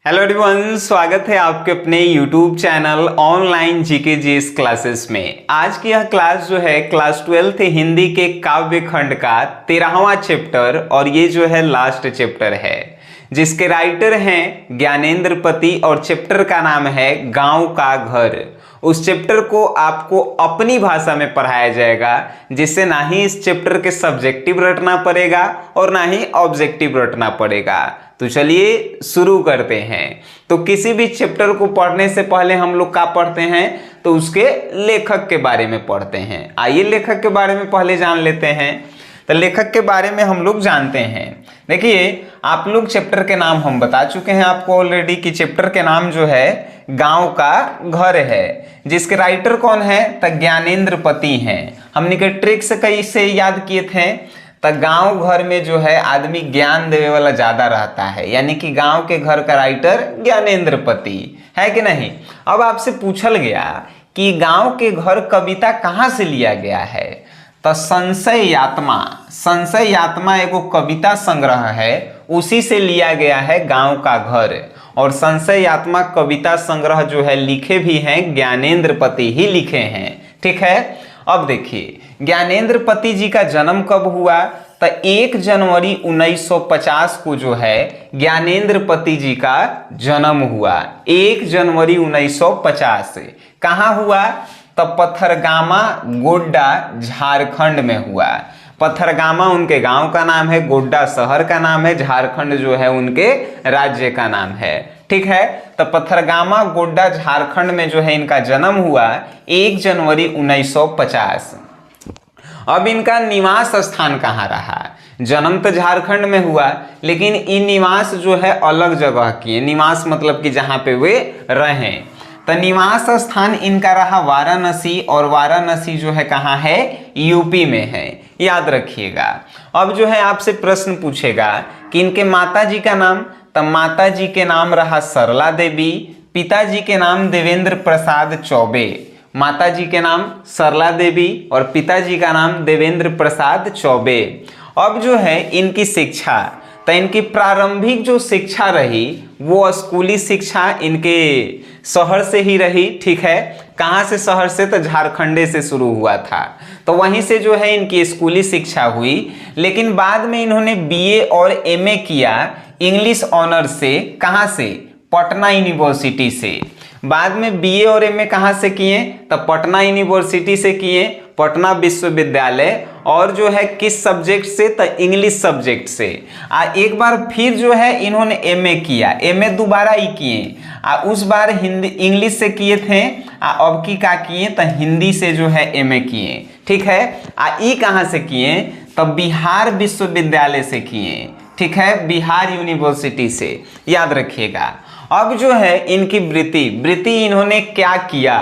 Hello everyone, स्वागत है आपके अपने YouTube channel online GK GS classes में। आज की यह क्लास जो है क्लास 12th हिंदी के काव्य खंड का 13वां चैप्टर और ये जो है लास्ट चैप्टर है, जिसके राइटर हैं ज्ञानेंद्र पति और चैप्टर का नाम है गांव का घर। उस चैप्टर को आपको अपनी भाषा में पढ़ाया जाएगा, जिससे ना ही इस चैप्टर के सब्जेक्टिव रटना पड़ेगा और ना ही ऑब्जेक्टिव रटना पड़ेगा। तो चलिए शुरू करते हैं। तो किसी भी चैप्टर को पढ़ने से पहले हम लोग क्या पढ़ते हैं, तो उसके लेखक के बारे में पढ़ते हैं। आइए लेखक के बारे में पहले जान लेते हैं। तो लेखक के बारे में हम लोग जानते हैं। देखिए, आप लोग चैप्टर के नाम हम बता चुके हैं आपको ऑलरेडी कि चैप्टर के नाम जो है गांव का घर है, जिसके राइटर कौन है, तो ज्ञानेंद्र पति हैं। हमने के ट्रिक से कैसे याद किए थे, तो गांव घर में जो है आदमी ज्ञान देने वाला ज्यादा रहता है, यानी कि गांव के घर का राइटर ज्ञानेंद्र पति है कि नहीं। अब आपसे पूछल गया कि गांव के घर कविता कहाँ से लिया गया है, तो संशय यात्मा एगो कविता संग्रह है, उसी से लिया गया है गांव का घर। और संशय यात्मा कविता संग्रह जो है लिखे भी हैं ज्ञानेंद्र पति ही लिखे हैं, ठीक है। अब देखिए, ज्ञानेंद्र पति जी का जन्म कब हुआ, तो 1 जनवरी 1950 को जो है ज्ञानेंद्र पति जी का जन्म हुआ। 1 जनवरी 1950 कहाँ हुआ, तो पथरगामा गोड्डा झारखंड में हुआ। पथरगामा उनके गांव का नाम है, गोड्डा शहर का नाम है, झारखंड जो है उनके राज्य का नाम है, ठीक है। तो पथरगामा गोड्डा झारखंड में जो है इनका जन्म हुआ 1 जनवरी 1950। अब इनका निवास स्थान कहाँ रहा, जन्म तो झारखंड में हुआ, लेकिन इन निवास जो है अलग जगह किए। निवास मतलब कि जहाँ पे वे रहें। तो निवास स्थान इनका रहा वाराणसी, और वाराणसी जो है कहाँ है, यूपी में है, याद रखिएगा। अब जो है आपसे प्रश्न पूछेगा कि इनके माता जी का नाम, तो माता जी के नाम रहा सरला देवी, पिताजी के नाम देवेंद्र प्रसाद चौबे। माता जी के नाम सरला देवी और पिताजी का नाम देवेंद्र प्रसाद चौबे। अब जो है इनकी शिक्षा, तो इनकी प्रारंभिक जो शिक्षा रही वो स्कूली शिक्षा इनके शहर से ही रही, ठीक है। कहाँ से शहर से, तो झारखंडे से शुरू हुआ था, तो वहीं से जो है इनकी स्कूली शिक्षा हुई। लेकिन बाद में इन्होंने बीए और एमए किया इंग्लिश ऑनर से, कहाँ से, पटना यूनिवर्सिटी से। बाद में बीए और एमए कहाँ से किए, तो पटना यूनिवर्सिटी से किए, पटना विश्वविद्यालय। और जो है किस सब्जेक्ट से, तो इंग्लिश सब्जेक्ट से। एक बार फिर जो है इन्होंने एमए किया, एमए दोबारा ही किए, उस बार हिंदी इंग्लिश से किए थे, अब की क्या किए, तो हिंदी से जो है एमए किए, ठीक है। ई कहाँ से किए, तो बिहार विश्वविद्यालय से किए, ठीक है, बिहार यूनिवर्सिटी से, याद रखिएगा। अब जो है इनकी वृत्ति इन्होंने क्या किया,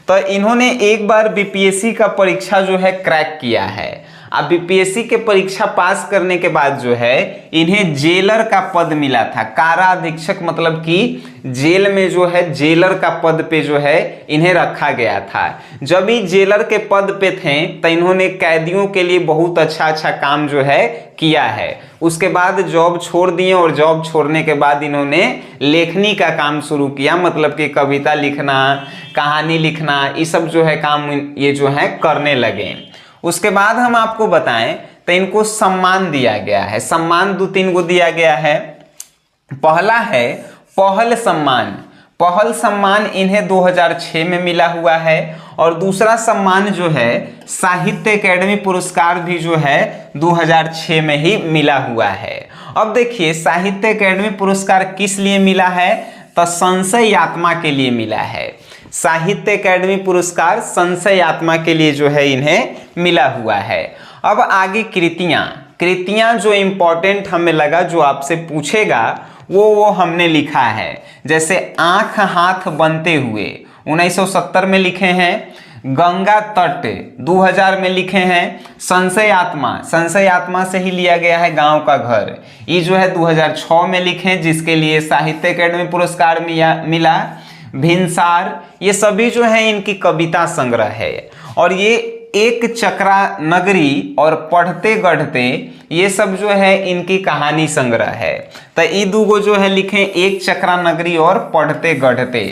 तो इन्होंने एक बार बीपीएससी का परीक्षा जो है क्रैक किया है। अब बीपीएससी के परीक्षा पास करने के बाद जो है इन्हें जेलर का पद मिला था, कारा अधीक्षक, मतलब कि जेल में जो है जेलर का पद पे जो है इन्हें रखा गया था। जब ही जेलर के पद पे थे तो इन्होंने कैदियों के लिए बहुत अच्छा काम जो है किया है। उसके बाद जॉब छोड़ दिए, और जॉब छोड़ने के बाद इन्होंने लेखनी का काम शुरू किया, मतलब कि कविता लिखना, कहानी लिखना, ये सब जो है काम ये जो है करने लगे। उसके बाद हम आपको बताएं तो इनको सम्मान दिया गया है। सम्मान 2-3 गो दिया गया है। पहला है पहल सम्मान। पहल सम्मान इन्हें 2006 में मिला हुआ है। और दूसरा सम्मान जो है साहित्य अकेडमी पुरस्कार भी जो है 2006 में ही मिला हुआ है। अब देखिए, साहित्य अकेडमी पुरस्कार किस लिए मिला है, तो संशय यात्मा के लिए मिला है। साहित्य अकेडमी पुरस्कार संशय यात्मा के लिए जो है इन्हें मिला हुआ है। अब आगे कृतियां जो इंपॉर्टेंट हमें लगा, जो आपसे पूछेगा वो हमने लिखा है। जैसे आंख हाथ बनते हुए 1970 में लिखे हैं, गंगा तट 2000 में लिखे हैं, संशय आत्मा से ही लिया गया है गांव का घर, ये जो है 2006 में लिखे, जिसके लिए साहित्य अकेडमी पुरस्कार मिला। भिनसार, ये सभी जो है इनकी कविता संग्रह है। और ये एक चक्रा नगरी और पढ़ते गढ़ते, ये सब जो है इनकी कहानी संग्रह है। तो ये दूगो जो है लिखे, एक चक्रा नगरी और पढ़ते गढ़ते।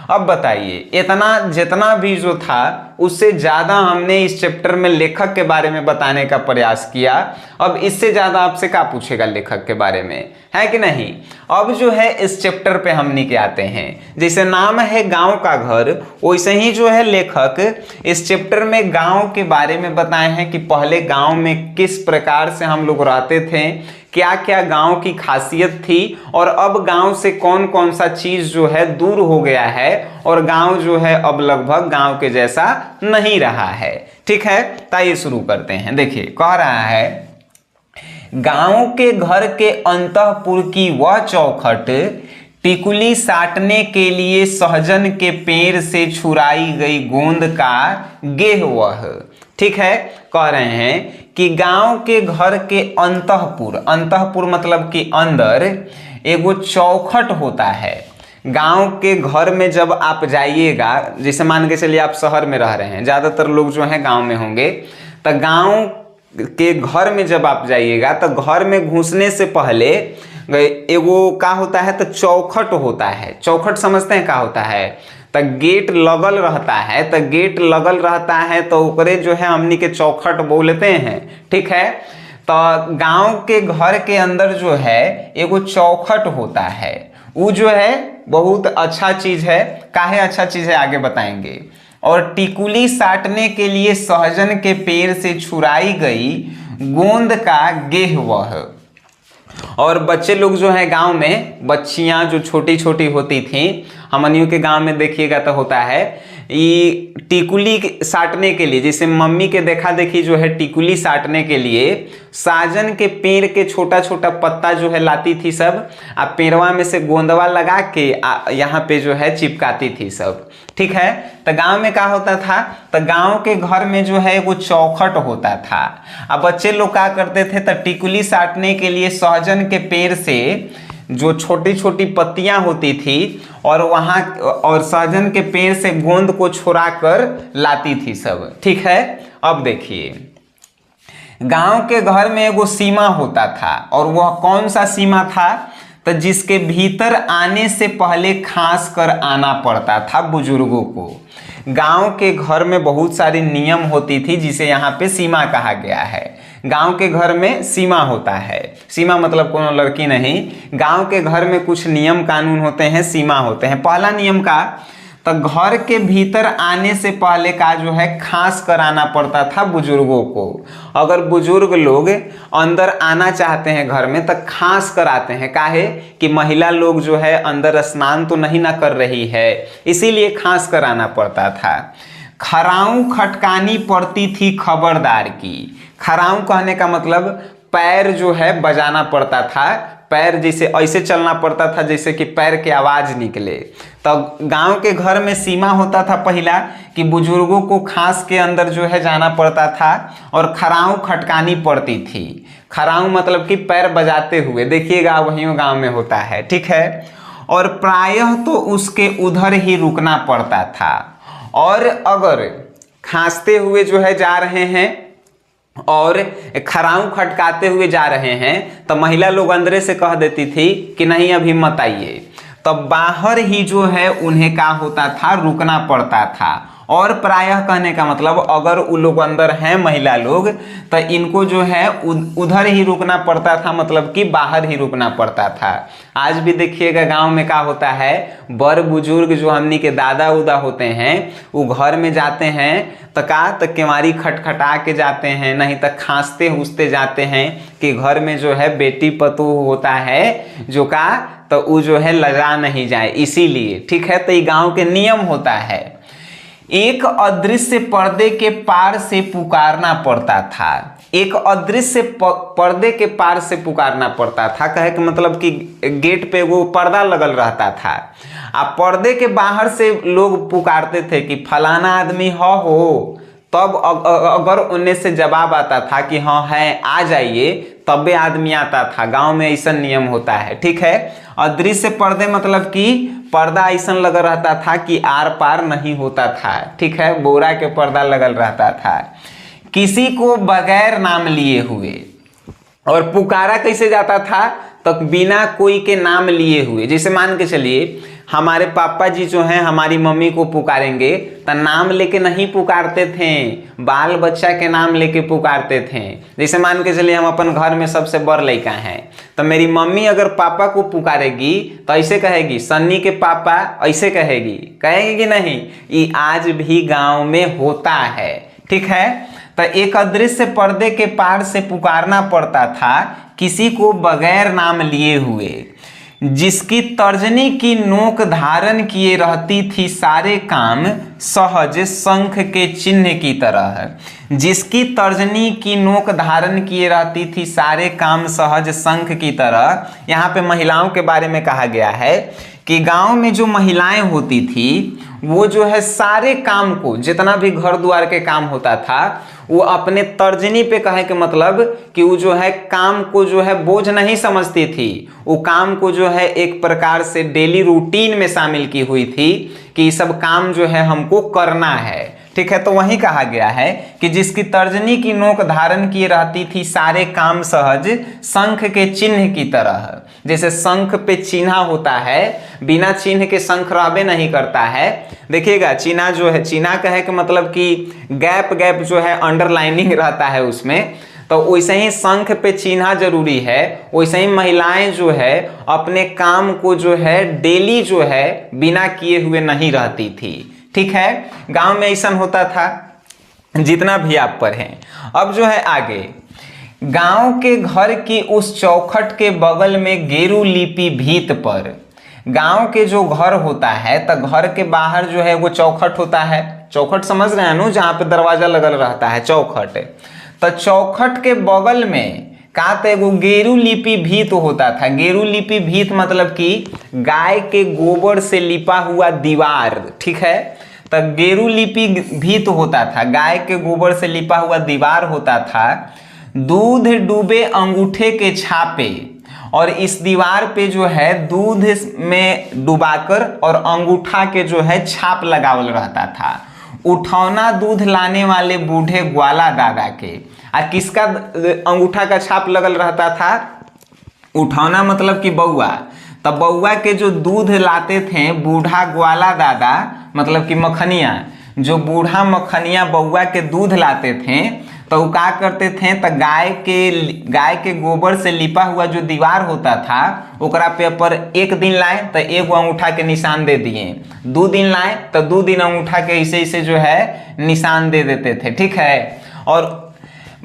अब बताइए, इतना जितना भी जो था उससे ज़्यादा हमने इस चैप्टर में लेखक के बारे में बताने का प्रयास किया। अब इससे ज़्यादा आपसे क्या पूछेगा लेखक के बारे में, है कि नहीं। अब जो है इस चैप्टर पे हम नीचे आते हैं। जैसे नाम है गांव का घर, वैसे ही जो है लेखक इस चैप्टर में गांव के बारे में बताए हैं कि पहले गांव में किस प्रकार से हम लोग रहते थे, क्या क्या गांव की खासियत थी, और अब गांव से कौन कौन सा चीज जो है दूर हो गया है और गांव जो है अब लगभग गांव के जैसा नहीं रहा है। ठीक है, ताइए शुरू करते हैं। देखिए कह रहा है, गांव के घर के अंतःपुर की वह चौखट टिकुली साटने के लिए सहजन के पेड़ से छुड़ाई गई गोंद का गेह वह। ठीक है, कह रहे हैं कि गांव के घर के अंतःपुर, अंतःपुर मतलब कि अंदर एगो चौखट होता है। गांव के घर में जब आप जाइएगा, जैसे मान के चलिए आप शहर में रह रहे हैं, ज़्यादातर लोग जो हैं गांव में होंगे, तो गांव के घर में जब आप जाइएगा तो घर में घुसने से पहले एगो का होता है, तो चौखट होता है। चौखट समझते हैं क्या होता है, तो गेट लगल रहता है, तो गेट लगल रहता है तो ओकरे जो है हमनी के चौखट बोलते हैं। ठीक है, तो गांव के घर के अंदर जो है एगो चौखट होता है, वो जो है बहुत अच्छा चीज है। काहे अच्छा चीज है आगे बताएंगे। और टिकुली साटने के लिए सहजन के पेड़ से छुड़ाई गई गोंद का गेह वह। और बच्चे लोग जो है गांव में, बच्चियां जो छोटी छोटी होती थी, हमनियों के गांव में देखिएगा तो होता है, ये टिकुली साटने के लिए, जैसे मम्मी के देखा देखी जो है टिकुली साटने के लिए साजन के पेड़ के छोटा छोटा पत्ता जो है लाती थी सब, आ पेड़वा में से गोंदवा लगा के यहाँ पे जो है चिपकाती थी सब। ठीक है, तो गांव में क्या होता था, तो गांव के घर में जो है वो चौखट होता था। अब बच्चे लोग क्या करते थे, तो टिकुली साटने के लिए सहजन के पेड़ से जो छोटी छोटी पत्तियां होती थी और वहां और सहजन के पेड़ से गोंद को छुड़ा कर लाती थी सब। ठीक है, अब देखिए, गांव के घर में एगो सीमा होता था, और वह कौन सा सीमा था, तो जिसके भीतर आने से पहले खास कर आना पड़ता था बुजुर्गों को। गांव के घर में बहुत सारी नियम होती थी, जिसे यहाँ पे सीमा कहा गया है। गांव के घर में सीमा होता है, सीमा मतलब कोनो लड़की नहीं, गांव के घर में कुछ नियम कानून होते हैं, सीमा होते हैं। पहला नियम का, तो घर के भीतर आने से पहले का जो है खास कराना पड़ता था बुजुर्गों को। अगर बुजुर्ग लोग अंदर आना चाहते हैं घर में तो खास कराते हैं, काहे कि महिला लोग जो है अंदर स्नान तो नहीं ना कर रही है, इसीलिए खास कराना पड़ता था। खराऊ खटकानी पड़ती थी खबरदार की। खराऊ कहने का मतलब पैर जो है बजाना पड़ता था, पैर जैसे ऐसे चलना पड़ता था जैसे कि पैर की आवाज निकले। तो गांव के घर में सीमा होता था पहला कि बुजुर्गों को खास के अंदर जो है जाना पड़ता था, और खराऊ खटकानी पड़ती थी। खराऊ मतलब कि पैर बजाते हुए, देखिएगा वहीं गांव में होता है। ठीक है, और प्रायः तो उसके उधर ही रुकना पड़ता था। और अगर खांसते हुए जो है जा रहे हैं और खराऊ खटकाते हुए जा रहे हैं तो महिला लोग अंदर से कह देती थी कि नहीं अभी मत आइए, तब बाहर ही जो है उन्हें क्या होता था, रुकना पड़ता था। और प्रायः कहने का मतलब अगर वो लोग अंदर हैं महिला लोग तो इनको जो है उधर ही रुकना पड़ता था, मतलब कि बाहर ही रुकना पड़ता था। आज भी देखिएगा गांव में क्या होता है, बड़ बुजुर्ग जो हमनी के दादा उदा होते हैं वो घर में जाते हैं तो केवाड़ी खटखटा के जाते हैं, नहीं तो खांसते हुसते जाते हैं कि घर में जो है बेटी पतोह होता है जो का, तो वो जो है लजा नहीं जाए, इसीलिए। ठीक है, तो ये गाँव के नियम होता है। एक अदृश्य पर्दे के पार से पुकारना पड़ता था। एक अदृश्य पर्दे के पार से पुकारना पड़ता था, कहे कि मतलब कि गेट पे वो पर्दा लगल रहता था, आ पर्दे के बाहर से लोग पुकारते थे कि फलाना आदमी हो, तब अगर उनमें से जवाब आता था कि हाँ है आ जाइए, तबे आदमी आता था। गांव में ऐसा नियम होता है। ठीक है, अदृश्य पर्दे मतलब कि पर्दा ऐसा लगा रहता था कि आर पार नहीं होता था। ठीक है, बोरा के पर्दा लगल रहता था। किसी को बगैर नाम लिए हुए, और पुकारा कैसे जाता था, तो बिना कोई के नाम लिए हुए। जैसे मान के चलिए हमारे पापा जी जो हैं हमारी मम्मी को पुकारेंगे तो नाम लेके नहीं पुकारते थे, बाल बच्चा के नाम लेके पुकारते थे। जैसे मान के चलिए हम अपन घर में सबसे बड़ लड़का हैं, तो मेरी मम्मी अगर पापा को पुकारेगी तो ऐसे कहेगी, सन्नी के पापा, ऐसे कहेगी कि नहीं? ये आज भी गांव में होता है, ठीक है। तो एक अदृश्य पर्दे के पार से पुकारना पड़ता था किसी को बगैर नाम लिए हुए, जिसकी तर्जनी की नोक धारण किए रहती थी सारे काम सहज शंख के चिन्ह की तरह। जिसकी तर्जनी की नोक धारण किए रहती थी सारे काम सहज शंख की तरह। यहाँ पे महिलाओं के बारे में कहा गया है कि गांव में जो महिलाएं होती थी वो जो है सारे काम को, जितना भी घर द्वार के काम होता था, वो अपने तर्जनी पे, कहे के मतलब कि वो जो है काम को जो है बोझ नहीं समझती थी, वो काम को जो है एक प्रकार से डेली रूटीन में शामिल की हुई थी कि ये सब काम जो है हमको करना है, ठीक है। तो वही कहा गया है कि जिसकी तर्जनी की नोक धारण किए रहती थी सारे काम सहज शंख के चिन्ह की तरह। जैसे शंख पे चिन्ह होता है, बिना चिन्ह के शंख रहबे नहीं करता है। देखिएगा चिन्ह जो है, चिन्ह कहे के मतलब कि गैप जो है अंडरलाइनिंग रहता है उसमें, तो वैसे ही शंख पे चिन्ह जरूरी है। वैसे ही महिलाएं जो है अपने काम को जो है डेली जो है बिना किए हुए नहीं रहती थी, ठीक है। गांव में ऐसा होता था, जितना भी आप पढ़ें। अब जो है आगे, गांव के घर की उस चौखट के बगल में गेरू लिपि भीत पर, गांव के जो घर होता है तो घर के बाहर जो है वो चौखट होता है। चौखट समझ रहे हैं ना, जहाँ पे दरवाजा लगल रहता है, चौखट। तो चौखट के बगल में का तो एगो गेरू लिपि भीत होता था। गेरू लिपि भीत मतलब कि गाय के गोबर से लिपा हुआ दीवार, ठीक है। तो गेरू लिपि भीत होता था, गाय के गोबर से लिपा हुआ दीवार होता था। दूध डूबे अंगूठे के छापे, और इस दीवार पे जो है दूध में डुबाकर और अंगूठा के जो है छाप लगावल रहता था। उठौना दूध लाने वाले बूढ़े ग्वाला दादा के। किसका अंगूठा का छाप लगल रहता था? उठौना मतलब कि बउआ। तब बउआ के जो दूध लाते थे बूढ़ा ग्वाला दादा, मतलब कि मखनिया, जो बूढ़ा मखनिया बउआ के दूध लाते थे, तो वो क्या करते थे, तो गाय के गोबर से लिपा हुआ जो दीवार होता था ओकरा पे पर एक दिन लाए तो एगो अंगूठा के निशान दे दिए, 2 दिन लाए तो 2 दिन अंगूठा के ऐसे जो है निशान दे देते थे, ठीक है। और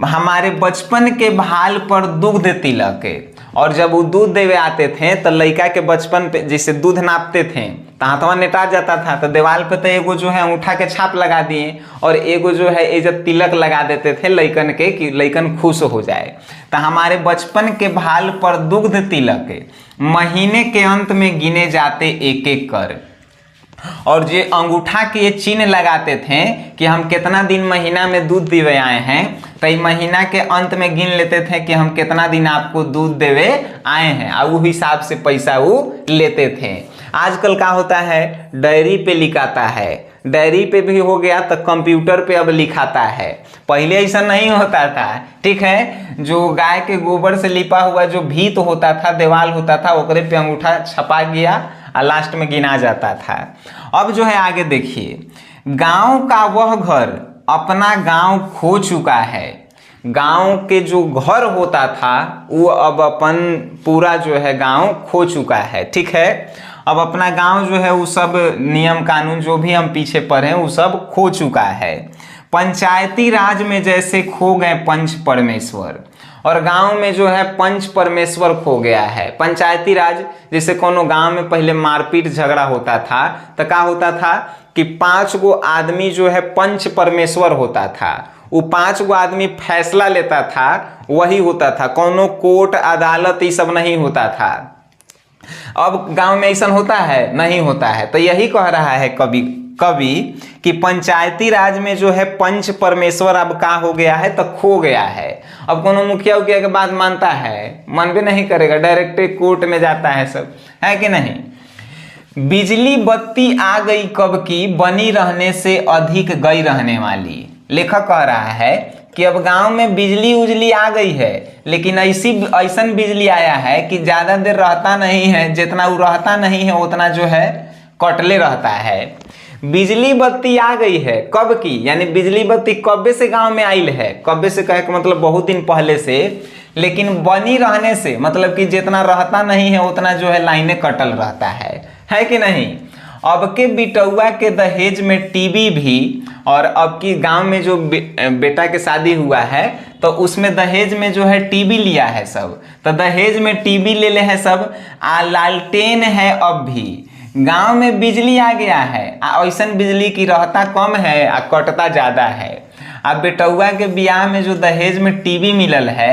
हमारे बचपन के भाल पर दुग्ध तिलक, और जब वो दूध देवे आते थे तो लड़का के बचपन पे जैसे दूध नापते थे तो हाथवा नेटा जाता था, तो दीवार पे तो एगो जो है अंगूठा के छाप लगा दिए और एगो जो है इज्जत तिलक लगा देते थे लड़कन के, कि लड़कन खुश हो जाए। तो हमारे बचपन के भाल पर दुग्ध तिलक महीने के अंत में गिने जाते एक एक कर, और जो अंगूठा के ये चिन्ह लगाते थे कि हम कितना दिन महीना में दूध देवे आए हैं, तो महीना के अंत में गिन लेते थे कि हम कितना दिन आपको दूध देवे आए हैं, और वो हिसाब से पैसा वो लेते थे। आजकल क्या होता है, डायरी पे लिखाता है, डायरी पे भी हो गया तो कंप्यूटर पे अब लिखाता है। पहले ऐसा नहीं होता था, ठीक है। जो गाय के गोबर से लिपा हुआ जो भीत होता था, दीवार होता था, ओकरे पे अंगूठा छपा गया और लास्ट में गिना जाता था। अब जो है आगे देखिए, गांव का वह घर अपना गांव खो चुका है। गांव के जो घर होता था वो अब अपन पूरा जो है गांव खो चुका है, ठीक है। अब अपना गांव जो है वो सब नियम कानून जो भी हम पीछे पढ़े वो सब खो चुका है। पंचायती राज में जैसे खो गए पंच परमेश्वर, और गांव में जो है पंच परमेश्वर खो गया है। पंचायती राज जैसे कोनो गांव में पहले मारपीट झगड़ा होता था तो क्या होता था कि 5 गो आदमी जो है पंच परमेश्वर होता था, वो 5 गो आदमी फैसला लेता था, वही होता था, कोनो कोर्ट अदालत ये सब नहीं होता था। अब गांव में ऐसा होता है? नहीं होता है। तो यही कह रहा है कवि कि पंचायती राज में जो है पंच परमेश्वर अब का हो गया है, तो खो गया है। अब कोनो मुखिया उखिया के बात मानता है? मन भी नहीं करेगा, डायरेक्ट कोर्ट में जाता है सब, है कि नहीं। बिजली बत्ती आ गई कब की, बनी रहने से अधिक गई रहने वाली। लेखक कह रहा है कि अब गांव में बिजली उजली आ गई है, लेकिन ऐसन बिजली आया है कि ज़्यादा देर रहता नहीं है, जितना वो रहता नहीं है उतना जो है कटले रहता है। बिजली बत्ती आ गई है, कब की, यानी बिजली बत्ती कब्बे से गांव में आइल है, कब्बे से कहे का मतलब बहुत दिन पहले से, लेकिन बनी रहने से मतलब कि जितना रहता नहीं है उतना जो है लाइनें कटल रहता है कि नहीं। अब के बिटौआ के दहेज में टीवी भी, और अब की गांव में जो बेटा के शादी हुआ है तो उसमें दहेज में जो है टीवी लिया है सब, तो दहेज में टीवी ले ले है सब। लालटेन है अब भी, गांव में बिजली आ गया है, ऐसा बिजली की रहता कम है आ कटता ज़्यादा है। अब बेटौआ के ब्याह में जो दहेज में टीवी मिलल है,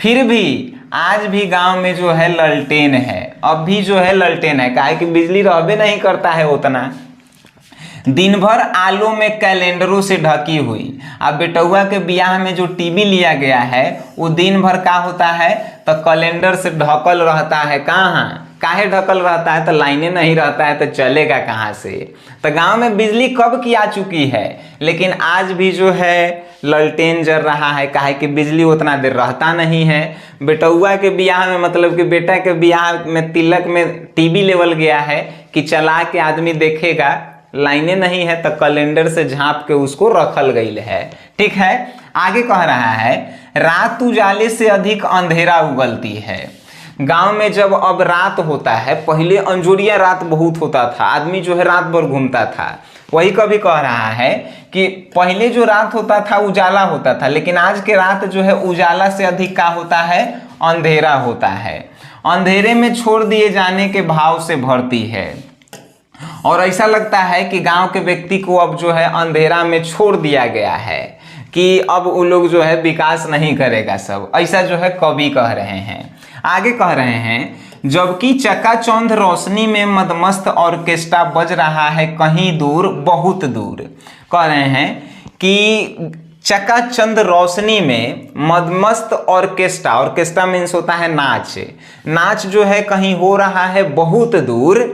फिर भी आज भी गांव में जो है ललटेन है, अब भी जो है ललटेन है, काहे कि बिजली रहबे नहीं करता है उतना। दिन भर आलो में कैलेंडरों से ढकी हुई। अब बेटौआ के ब्याह में जो टीवी लिया गया है वो दिन भर का होता है, तो कैलेंडर से ढकल रहता है। कहाँ काहे ढकल रहता है, तो लाइनें नहीं रहता है तो चलेगा कहाँ से। तो गांव में बिजली कब की आ चुकी है, लेकिन आज भी जो है ललटेन जल रहा है, काहे कि बिजली उतना देर रहता नहीं है। बेटौआ के ब्याह में मतलब कि बेटा के ब्याह में तिलक में टीवी लेवल गया है कि चला के आदमी देखेगा, लाइनें नहीं है तो कैलेंडर से झांप के उसको रखल गई है। ठीक है, आगे कह रहा है रात उजाले से अधिक अंधेरा उगलती है। गांव में जब अब रात होता है, पहले अंजोरिया रात बहुत होता था, आदमी जो है रात भर घूमता था, वही कभी कह रहा है कि पहले जो रात होता था उजाला होता था, लेकिन आज के रात जो है उजाला से अधिक का होता है, अंधेरा होता है। अंधेरे में छोड़ दिए जाने के भाव से भरती है, और ऐसा लगता है कि गांव के व्यक्ति को अब जो है अंधेरा में छोड़ दिया गया है कि अब वो लोग जो है विकास नहीं करेगा सब, ऐसा जो है कवि कह रहे हैं। आगे कह रहे हैं जबकि चकाचौंध रोशनी में मदमस्त ऑर्केस्ट्रा बज रहा है कहीं दूर बहुत दूर। कह रहे हैं कि चकाचंद रोशनी में मदमस्त ऑर्केस्ट्रा, ऑर्केस्ट्रा मीन्स होता है नाच, नाच जो है कहीं हो रहा है बहुत दूर।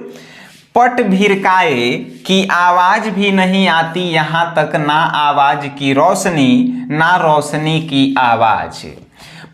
पट भिरकाए की आवाज भी नहीं आती यहाँ तक, ना आवाज की रोशनी ना रोशनी की आवाज।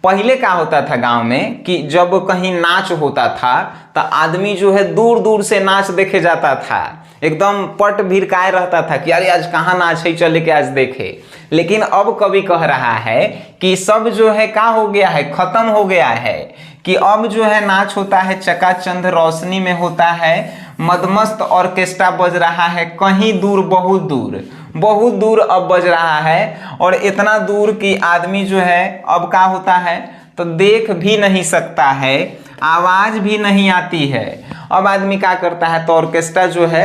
पहले क्या होता था गांव में कि जब कहीं नाच होता था तो आदमी जो है दूर दूर से नाच देखे जाता था, एकदम पट भिरकाए रहता था कि अरे आज कहाँ नाच है, चले के आज देखे। लेकिन अब कवि कह रहा है कि सब जो है क्या हो गया है, खत्म हो गया है, कि अब जो है नाच होता है चकाचंद रोशनी में होता है, मदमस्त ऑर्केस्ट्रा बज रहा है कहीं दूर बहुत दूर, बहुत दूर अब बज रहा है, और इतना दूर कि आदमी जो है अब क्या होता है तो देख भी नहीं सकता है, आवाज भी नहीं आती है। अब आदमी क्या करता है तो ऑर्केस्ट्रा जो है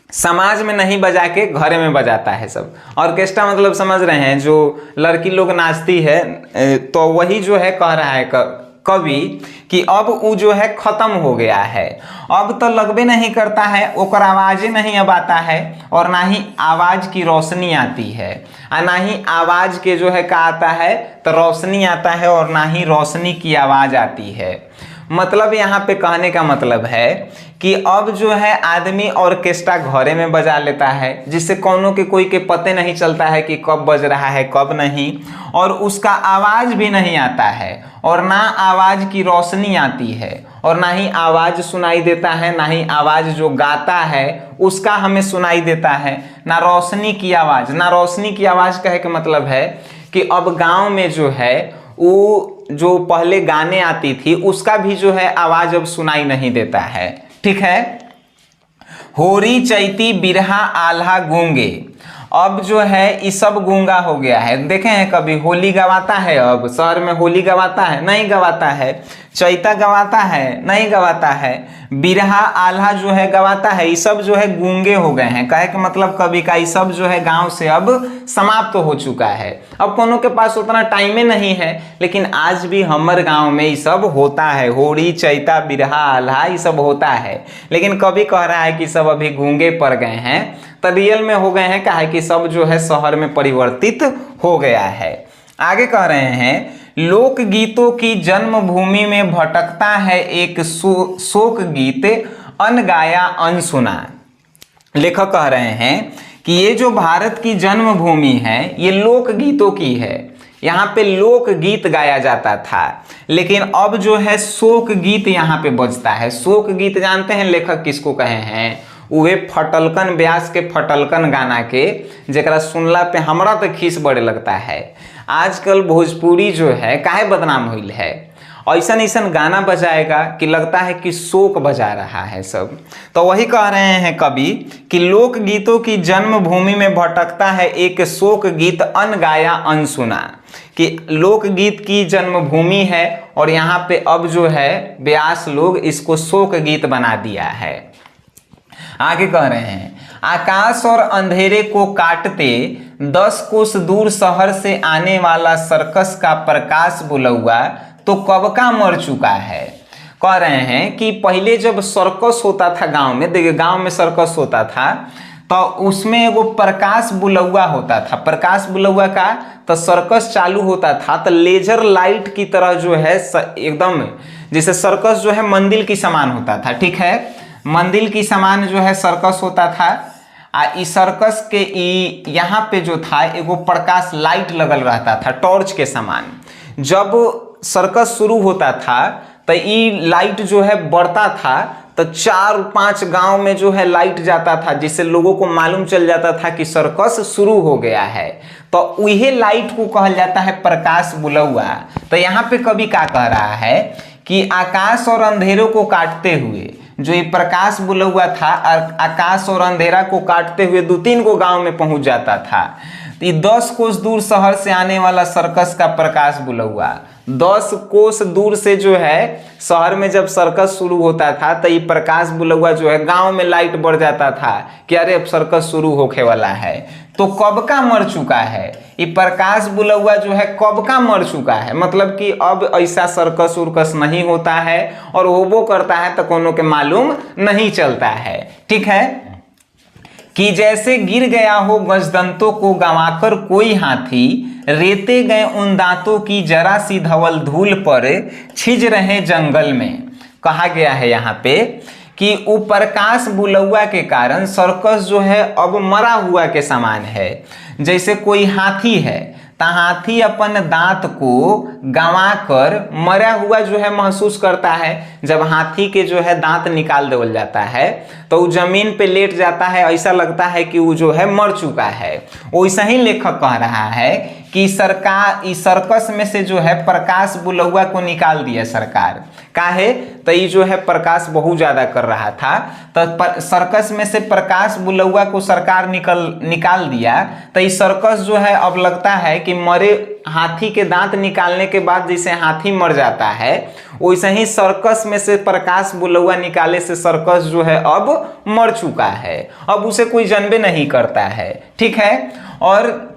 समाज में नहीं बजा के घरे में बजाता है सब। ऑर्केस्ट्रा मतलब समझ रहे हैं, जो लड़की लोग नाचती है, तो वही जो है कह रहा है कवि कि अब वो जो है खत्म हो गया है, अब तो लगबे नहीं करता है, ओकर आवाज़ें नहीं अब आता है, और ना ही आवाज़ की रोशनी आती है, और ना ही आवाज़ के जो है क्या आता है तो रोशनी आता है, और ना ही रोशनी की आवाज़ आती है। मतलब यहाँ पे कहने का मतलब है कि अब जो है आदमी ऑर्केस्ट्रा घरे में बजा लेता है, जिससे कोनो के कोई के पते नहीं चलता है कि कब बज रहा है कब नहीं, और उसका आवाज़ भी नहीं आता है, और ना आवाज़ की रोशनी आती है, और ना ही आवाज़ सुनाई देता है, ना ही आवाज़ जो गाता है उसका हमें सुनाई देता है, ना रोशनी की आवाज़। ना रोशनी की आवाज़ कहे के मतलब है कि अब गांव में जो है वो जो पहले गाने आती थी उसका भी जो है आवाज़ अब सुनाई नहीं देता है। ठीक है, होरी चैती बिरहा आल्हा गूंगे, अब जो है ये सब गूंगा हो गया है। देखे हैं कभी होली गवाता है, अब शहर में होली गवाता है नहीं गवाता है, चैता गवाता है नहीं गवाता है, बिरहा आल्हा जो है गवाता है, ये सब जो है गूंगे हो गए हैं। कहे कि मतलब कभी का ये सब जो है गांव से अब समाप्त हो चुका है, अब कोनो के पास उतना टाइम नहीं है, लेकिन आज भी हमारे गांव में ये सब होता है, होली चैता बिरहा आल्हा ये सब होता है। लेकिन कभी कह रहा है कि सब अभी गूंगे पड़ गए हैं, तो रियल में हो गए हैं, काहे कि सब जो है शहर में परिवर्तित हो गया है। आगे कह रहे हैं लोक गीतों की जन्मभूमि में भटकता है एक शोक गीत, अनगाया अनसुना। लेखक कह रहे हैं कि ये जो भारत की जन्मभूमि है ये लोकगीतों की है, यहाँ पे लोकगीत गाया जाता था, लेकिन अब जो है शोक गीत यहाँ पे बजता है। शोक गीत जानते हैं लेखक किसको कहे हैं? उहे फटलकन व्यास के फटलकन गाना के, जरा सुनला पे हमरा तो खीस बड़े लगता है। आजकल भोजपुरी जो है काहे बदनाम होइल है, ऐसा ऐसा गाना बजाएगा कि लगता है कि शोक बजा रहा है सब। तो वही कह रहे हैं कवि कि लोक गीतों की जन्मभूमि में भटकता है एक शोक गीत अनगाया अनसुना, कि लोकगीत की जन्मभूमि है और यहाँ पे अब जो है व्यास लोग इसको शोक गीत बना दिया है। आगे कह रहे हैं आकाश और अंधेरे को काटते 10 कोस दूर शहर से आने वाला सर्कस का प्रकाश बुलौआ तो कब का मर चुका है। कह रहे हैं कि पहले जब सर्कस होता था गांव में, देखिए गांव में सर्कस होता था तो उसमें एगो प्रकाश बुलौआ होता था। प्रकाश बुलौआ का तो सर्कस चालू होता था तो लेजर लाइट की तरह जो है एकदम जैसे सर्कस जो है मंदिर की समान होता था, ठीक है, मंदिर की समान जो है सर्कस होता था। इस सर्कस के यहाँ पे जो था एगो प्रकाश लाइट लगल रहता था टॉर्च के समान। जब सर्कस शुरू होता था तो ये लाइट जो है बढ़ता था तो 4-5 गांव में जो है लाइट जाता था, जिससे लोगों को मालूम चल जाता था कि सर्कस शुरू हो गया है। तो वही लाइट को कहा जाता है प्रकाश बुलौआ। तो यहाँ पे कवि क्या कह रहा है कि आकाश और अंधेरों को काटते हुए जो ये प्रकाश बुलौआ था, आकाश और अंधेरा को काटते हुए 2-3 को गांव में पहुंच जाता था। ये 10 कोस दूर शहर से आने वाला सर्कस का प्रकाश बुलौआ, 10 कोस दूर से जो है शहर में जब सर्कस शुरू होता था तो ये प्रकाश बुलौआ जो है गांव में लाइट बढ़ जाता था कि अरे अब सर्कस शुरू होने वाला है। तो कब का मर चुका है ये प्रकाश बुलौआ जो है, कब का मर चुका है, मतलब कि अब ऐसा सर्कस उर्कस नहीं होता है और होबो करता है तो कोनो के मालूम नहीं चलता है, ठीक है। कि जैसे गिर गया हो गजदंतों को गंवाकर कोई हाथी, रेते गए उन दांतों की जरा सी धवल धूल पर छिज रहे जंगल में। कहा गया है यहाँ पे कि वो प्रकाश बुलौआ के कारण सर्कस जो है अब मरा हुआ के समान है। जैसे कोई हाथी है तो हाथी अपन दांत को गंवा कर मरा हुआ जो है महसूस करता है। जब हाथी के जो है दांत निकाल देवल जाता है तो वो जमीन पे लेट जाता है, ऐसा लगता है कि वो जो है मर चुका है। वैसा ही लेखक कह रहा है कि सरकार इस सर्कस में से जो है प्रकाश बुलौआ को निकाल दिया सरकार। काहे तो ये जो है प्रकाश बहुत ज्यादा कर रहा था, तो सर्कस में से प्रकाश बुलौआ को सरकार निकाल दिया। तो ये सर्कस जो है अब लगता है कि मरे हाथी के दांत निकालने के बाद जैसे हाथी मर जाता है, वैसे ही सर्कस में से प्रकाश बुलौआ निकाले से सर्कस जो है अब मर चुका है, अब उसे कोई जानबे नहीं करता है, ठीक है। और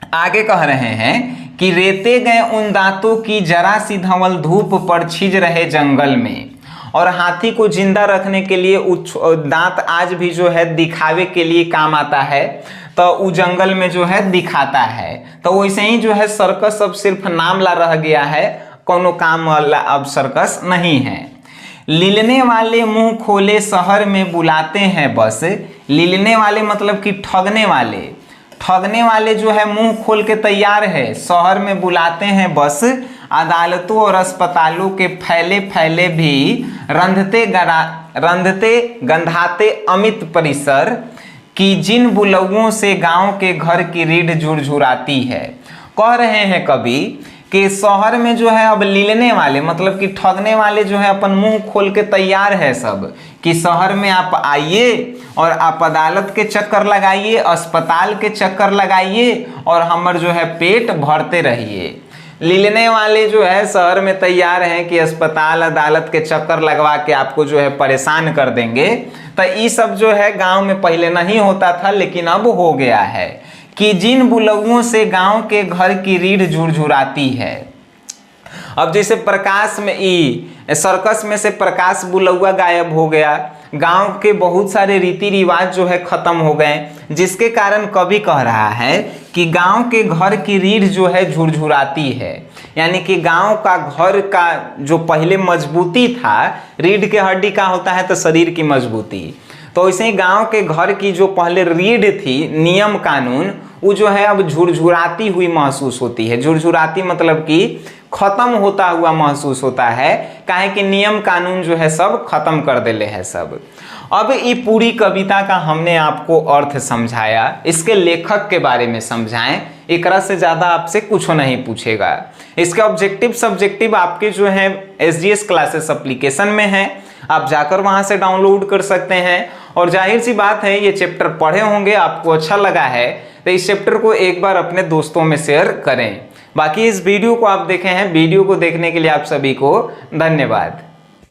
आगे कह रहे हैं कि रेते गए उन दांतों की जरा सी धवल धूप पर छिज रहे जंगल में। और हाथी को जिंदा रखने के लिए दांत आज भी जो है दिखावे के लिए काम आता है, तो वो जंगल में जो है दिखाता है। तो वैसे ही जो है सर्कस अब सिर्फ नाम ला रह गया है, कोनो काम वाला अब सर्कस नहीं है। लीलने वाले मुंह खोले शहर में बुलाते हैं बस। लीलने वाले मतलब कि ठगने वाले, ठगने वाले जो है मुंह खोल के तैयार है, शहर में बुलाते हैं बस। अदालतों और अस्पतालों के फैले फैले भी रंधते गंधाते अमित परिसर कि जिन बुलौओं से गांव के घर की रीढ़ झुरझुराती है। कह रहे हैं कवि कि शहर में जो है अब लीलने वाले मतलब कि ठगने वाले जो है अपन मुंह खोल के तैयार है सब, कि शहर में आप आइए और आप अदालत के चक्कर लगाइए, अस्पताल के चक्कर लगाइए और हमर जो है पेट भरते रहिए। लीलने वाले जो है शहर में तैयार हैं कि अस्पताल अदालत के चक्कर लगवा के आपको जो है परेशान कर देंगे। तो ये सब जो है गांव में पहले नहीं होता था, लेकिन अब हो गया है कि जिन बुलौओं से गांव के घर की रीढ़ झुरझुराती है। अब जैसे प्रकाश में सर्कस में से प्रकाश बुलौआ गायब हो गया, गांव के बहुत सारे रीति रिवाज जो है खत्म हो गए, जिसके कारण कवि कह रहा है कि गांव के घर की रीढ़ जो है झुरझुराती है। यानी कि गांव का घर का जो पहले मजबूती था, रीढ़ के हड्डी का होता है तो शरीर की मजबूती, तो ऐसे ही गांव के घर की जो पहले रीढ़ थी, नियम कानून, वो जो है अब झुरझुराती हुई महसूस होती है। झुरझुराती मतलब कि खत्म होता हुआ महसूस होता है, काहे कि नियम कानून जो है सब खत्म कर देले है सब। अब ये पूरी कविता का हमने आपको अर्थ समझाया, इसके लेखक के बारे में समझाएं, एकरा से ज्यादा आपसे कुछ नहीं पूछेगा। इसके ऑब्जेक्टिव सब्जेक्टिव आपके जो है SGS क्लासेस एप्लीकेशन में है, आप जाकर वहां से डाउनलोड कर सकते हैं। और जाहिर सी बात है ये चैप्टर पढ़े होंगे, आपको अच्छा लगा है तो इस चैप्टर को एक बार अपने दोस्तों में शेयर करें। बाकी इस वीडियो को आप देखे हैं, वीडियो को देखने के लिए आप सभी को धन्यवाद।